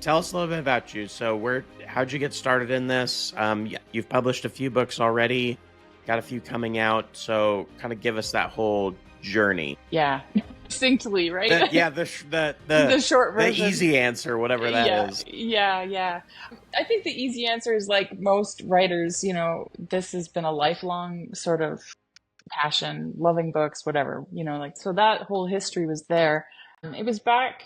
tell us a little bit about you. So, how'd you get started in this? You've published a few books already, got a few coming out. So, kind of give us that whole journey. Yeah, distinctly, right? The short the version. easy answer, whatever that Yeah, is. yeah. I think the easy answer is like most writers, this has been a lifelong sort of passion, loving books, whatever, like, so that whole history was there. It was back,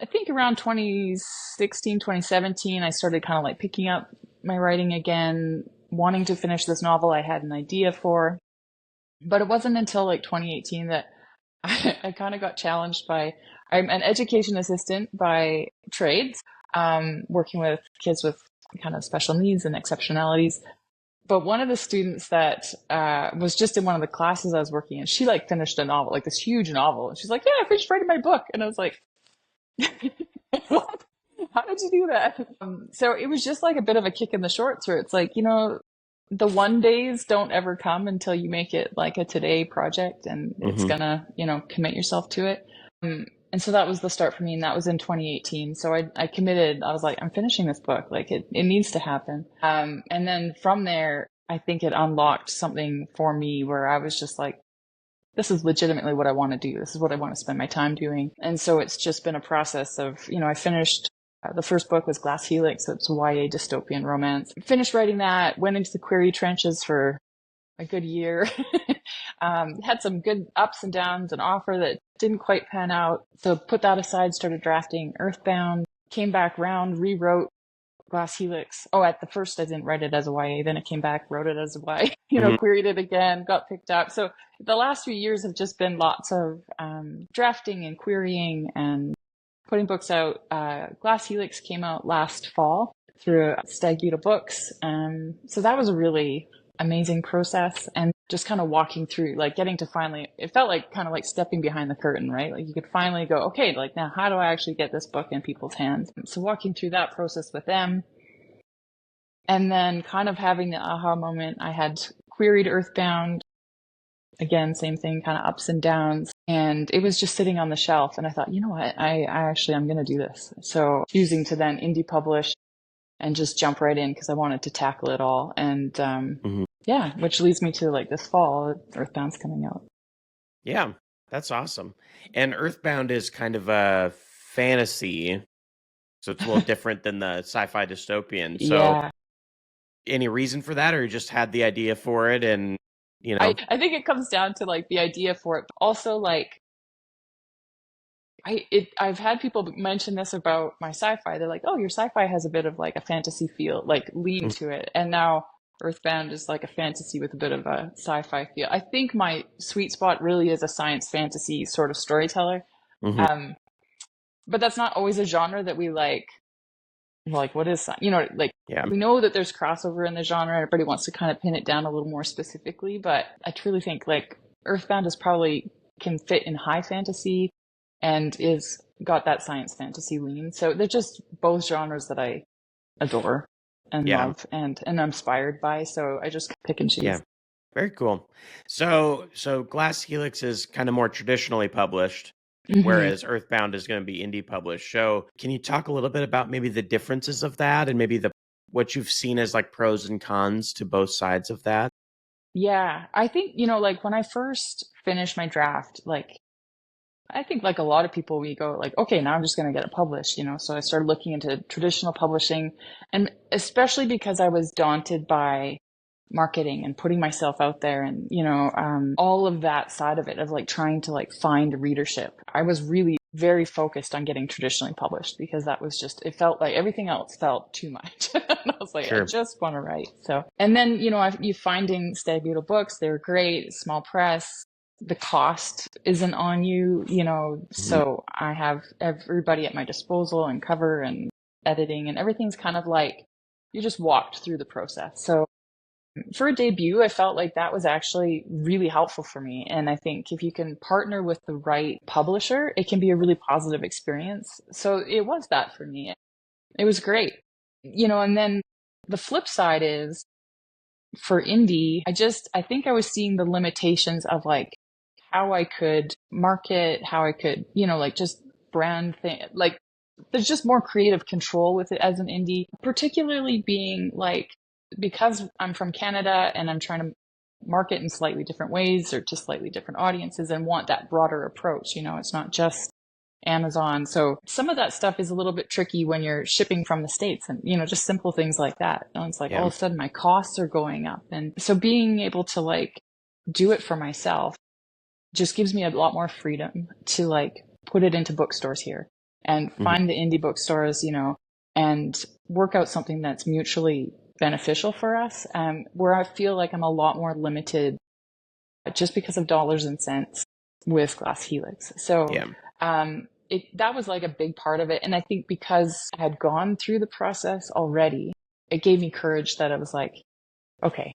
I think around 2016, 2017, I started kind of like picking up my writing again, wanting to finish this novel I had an idea for. But it wasn't until like 2018 that I kind of got challenged by, I'm an education assistant by trades, working with kids with kind of special needs and exceptionalities. But one of the students that was just in one of the classes I was working in, she like finished a novel, like this huge novel. And she's like, yeah, I finished writing my book. And I was like, what? How did you do that? So it was just like a bit of a kick in the shorts where it's like, the one days don't ever come until you make it like a today project and it's gonna, commit yourself to it. And so that was the start for me, and that was in 2018. So I committed. I was like, I'm finishing this book. Like it needs to happen. And then from there, I think it unlocked something for me where I was just like, this is legitimately what I want to do. This is what I want to spend my time doing. And so it's just been a process of, I finished, the first book was Glass Helix. So it's YA dystopian romance. Finished writing that, went into the query trenches for a good year. Had some good ups and downs, an offer that didn't quite pan out. So put that aside, started drafting Earthbound, came back round, rewrote Glass Helix. Oh, at the first I didn't write it as a YA, then it came back, wrote it as a YA, queried it again, got picked up. So the last few years have just been lots of drafting and querying and putting books out. Glass Helix came out last fall through Stag Beetle Books. So that was a really amazing process, and just kind of walking through, like getting to finally, it felt like kind of like stepping behind the curtain, right? Like you could finally go, okay, like now how do I actually get this book in people's hands? So walking through that process with them, and then kind of having the aha moment. I had queried Earthbound again, same thing, kind of ups and downs, and it was just sitting on the shelf, and I thought, you know what, I'm going to do this. So choosing to then indie publish and just jump right in because I wanted to tackle it all. And yeah, which leads me to like this fall, Earthbound's coming out. Yeah, that's awesome. And Earthbound is kind of a fantasy, so it's a little different than the sci-fi dystopian. So Yeah. any reason for that, or you just had the idea for it and, I think it comes down to like the idea for it. But also like, I've had people mention this about my sci-fi. They're like, oh, your sci-fi has a bit of like a fantasy feel, like lean to it. And now Earthbound is like a fantasy with a bit of a sci-fi feel. I think my sweet spot really is a science fantasy sort of storyteller. But that's not always a genre that we like. Like, what is, like, we know that there's crossover in the genre. Everybody wants to kind of pin it down a little more specifically. But I truly think like Earthbound is probably can fit in high fantasy and is got that science fantasy lean. So they're just both genres that I adore and love and I'm inspired by. So I just pick and choose. Yeah, very cool. So Glass Helix is kind of more traditionally published, whereas Earthbound is going to be indie published. So can you talk a little bit about maybe the differences of that and maybe what you've seen as like pros and cons to both sides of that? Yeah, I think, like when I first finished my draft, like I think like a lot of people, we go like, okay, now I'm just going to get it published, So I started looking into traditional publishing, and especially because I was daunted by marketing and putting myself out there and, all of that side of it of like trying to like find readership. I was really very focused on getting traditionally published because that was just, it felt like everything else felt too much. And I was like, I just want to write. So, and then, you finding Stag Beetle Books, they're great, small press. The cost isn't on you, so I have everybody at my disposal and cover and editing and everything's kind of like you just walked through the process. So for a debut, I felt like that was actually really helpful for me. And I think if you can partner with the right publisher, it can be a really positive experience. So it was that for me. It was great, and then the flip side is for indie, I think I was seeing the limitations of like how I could market, how I could, like just brand thing, like there's just more creative control with it as an indie, particularly being like, because I'm from Canada and I'm trying to market in slightly different ways or to slightly different audiences and want that broader approach. You know, it's not just Amazon. So some of that stuff is a little bit tricky when you're shipping from the States and, you know, just simple things like that. And it's like all of a sudden my costs are going up. And so being able to like do it for myself just gives me a lot more freedom to like put it into bookstores here and find the indie bookstores, you know, and work out something that's mutually beneficial for us, where I feel like I'm a lot more limited just because of dollars and cents with Glass Helix. So that was like a big part of it. And I think because I had gone through the process already, it gave me courage that I was like, okay,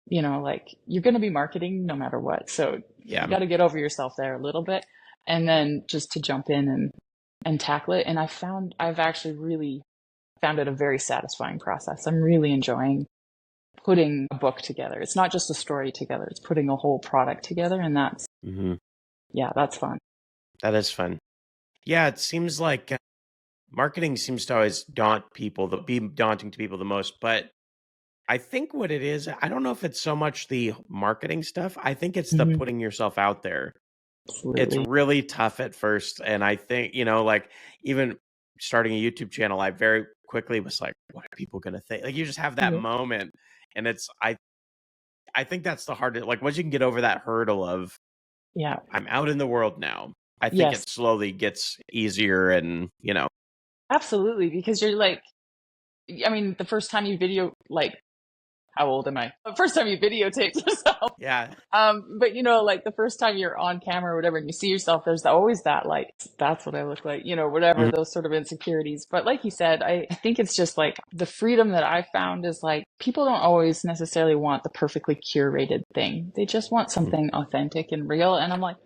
you know, like you're going to be marketing no matter what. So you got to get over yourself there a little bit and then just to jump in and tackle it. And I've actually really found it a very satisfying process. I'm really enjoying putting a book together. It's not just a story together. It's putting a whole product together. And that's, that's fun. That is fun. Yeah. It seems like marketing seems to always be daunting to people the most, but I think what it is, I don't know if it's so much the marketing stuff. I think it's the putting yourself out there. Absolutely. It's really tough at first. And I think, you know, like even starting a YouTube channel, I very quickly was like, what are people going to think? Like you just have that moment. And I think that's the hardest, like once you can get over that hurdle of, I'm out in the world now. I think it slowly gets easier and, you know. Absolutely. Because you're like, I mean, the first time you video, like, how old am I? The first time you videotaped yourself. Yeah. But you know, like the first time you're on camera or whatever, and you see yourself, there's always that, like, that's what I look like, you know, whatever, those sort of insecurities. But like you said, I think it's just like the freedom that I found is like, people don't always necessarily want the perfectly curated thing. They just want something authentic and real. And I'm like,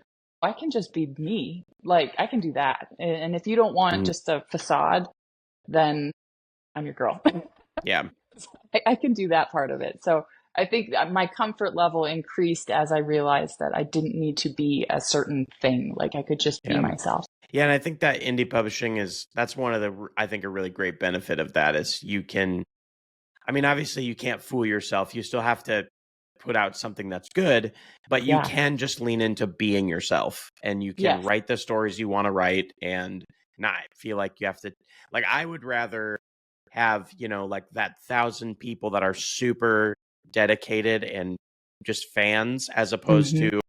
I can just be me. Like, I can do that. And if you don't want just a facade, then I'm your girl. Yeah. I can do that part of it. So I think that my comfort level increased as I realized that I didn't need to be a certain thing. Like I could just be myself. Yeah. And I think that indie publishing that's one of the, I think a really great benefit of that is you can, I mean, obviously you can't fool yourself. You still have to put out something that's good, but you can just lean into being yourself and you can write the stories you want to write and not feel like you have to, like, I would rather have, you know, like that 1,000 people that are super dedicated and just fans as opposed to,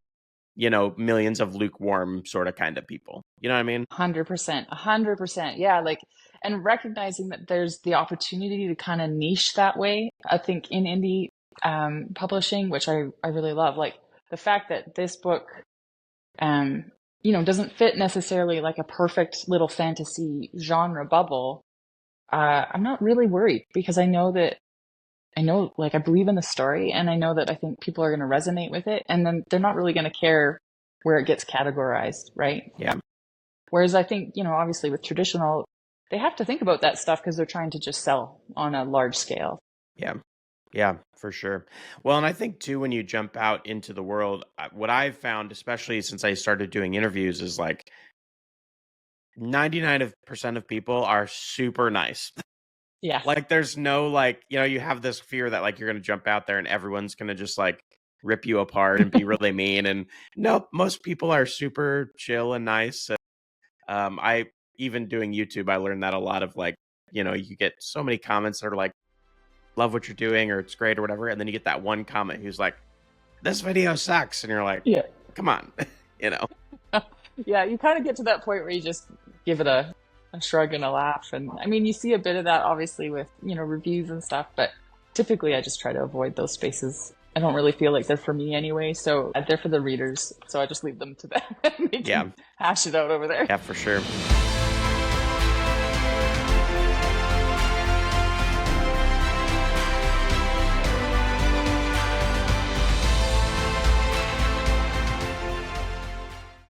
you know, millions of lukewarm sort of kind of people. You know what I mean? 100%. Yeah. Like, and recognizing that there's the opportunity to kind of niche that way. I think in indie publishing, which I really love, like the fact that this book, you know, doesn't fit necessarily like a perfect little fantasy genre bubble. I'm not really worried because I know, like, I believe in the story and I know that I think people are going to resonate with it. And then they're not really going to care where it gets categorized, right? Yeah. Whereas I think, you know, obviously with traditional, they have to think about that stuff because they're trying to just sell on a large scale. Yeah. Yeah, for sure. Well, and I think too, when you jump out into the world, what I've found, especially since I started doing interviews, is like 99% of people are super nice. Yeah. Like there's no, like, you know, you have this fear that like you're going to jump out there and everyone's going to just like rip you apart and be really mean. And no, most people are super chill and nice. I even doing YouTube, I learned that a lot of like, you know, you get so many comments that are like, love what you're doing or it's great or whatever. And then you get that one comment who's like, this video sucks. And you're like, come on, you know? Yeah, you kind of get to that point where you just give it a shrug and a laugh. And I mean, you see a bit of that obviously with, you know, reviews and stuff, but typically I just try to avoid those spaces. I don't really feel like they're for me anyway. So they're for the readers. So I just leave them to them. They can hash it out over there. Yeah, for sure.